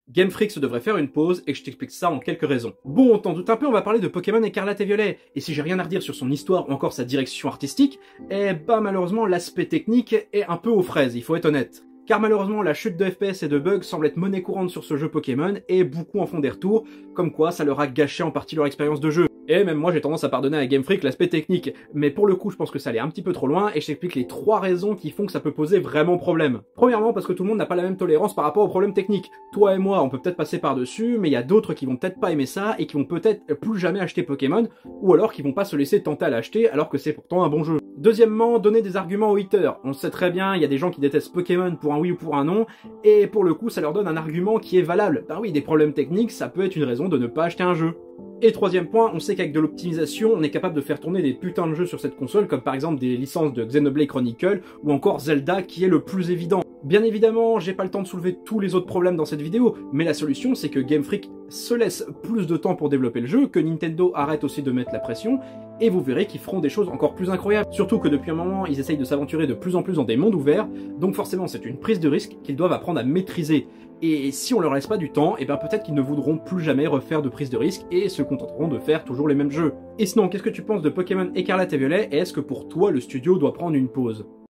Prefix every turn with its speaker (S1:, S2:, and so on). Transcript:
S1: Game Freak se devrait faire une pause et je t'explique ça en quelques raisons. Bon, t'en doutes un peu, on va parler de Pokémon Écarlate et Violet, et si j'ai rien à redire sur son histoire ou encore sa direction artistique, eh bah malheureusement l'aspect technique est un peu aux fraises, il faut être honnête. Car malheureusement la chute de FPS et de bugs semble être monnaie courante sur ce jeu Pokémon, et beaucoup en font des retours, comme quoi ça leur a gâché en partie leur expérience de jeu. Et même moi j'ai tendance à pardonner à Game Freak l'aspect technique, mais pour le coup je pense que ça allait un petit peu trop loin et je t'explique les 3 raisons qui font que ça peut poser vraiment problème. Premièrement parce que tout le monde n'a pas la même tolérance par rapport aux problèmes techniques. Toi et moi on peut peut-être passer par dessus, mais il y a d'autres qui vont peut-être pas aimer ça et qui vont peut-être plus jamais acheter Pokémon, ou alors qui vont pas se laisser tenter à l'acheter alors que c'est pourtant un bon jeu. Deuxièmement, donner des arguments aux haters. On sait très bien, il y a des gens qui détestent Pokémon pour un oui ou pour un non, et pour le coup ça leur donne un argument qui est valable. Bah oui, des problèmes techniques ça peut être une raison de ne pas acheter un jeu. Et troisième point, on sait qu'avec de l'optimisation, on est capable de faire tourner des putains de jeux sur cette console, comme par exemple des licences de Xenoblade Chronicle, ou encore Zelda qui est le plus évident. Bien évidemment, j'ai pas le temps de soulever tous les autres problèmes dans cette vidéo, mais la solution c'est que Game Freak se laisse plus de temps pour développer le jeu, que Nintendo arrête aussi de mettre la pression, et vous verrez qu'ils feront des choses encore plus incroyables. Surtout que depuis un moment, ils essayent de s'aventurer de plus en plus dans des mondes ouverts, donc forcément c'est une prise de risque qu'ils doivent apprendre à maîtriser. Et si on leur laisse pas du temps, et ben peut-être qu'ils ne voudront plus jamais refaire de prise de risque et se contenteront de faire toujours les mêmes jeux. Et sinon, qu'est-ce que tu penses de Pokémon Écarlate et Violet, et est-ce que pour toi le studio doit prendre une pause ?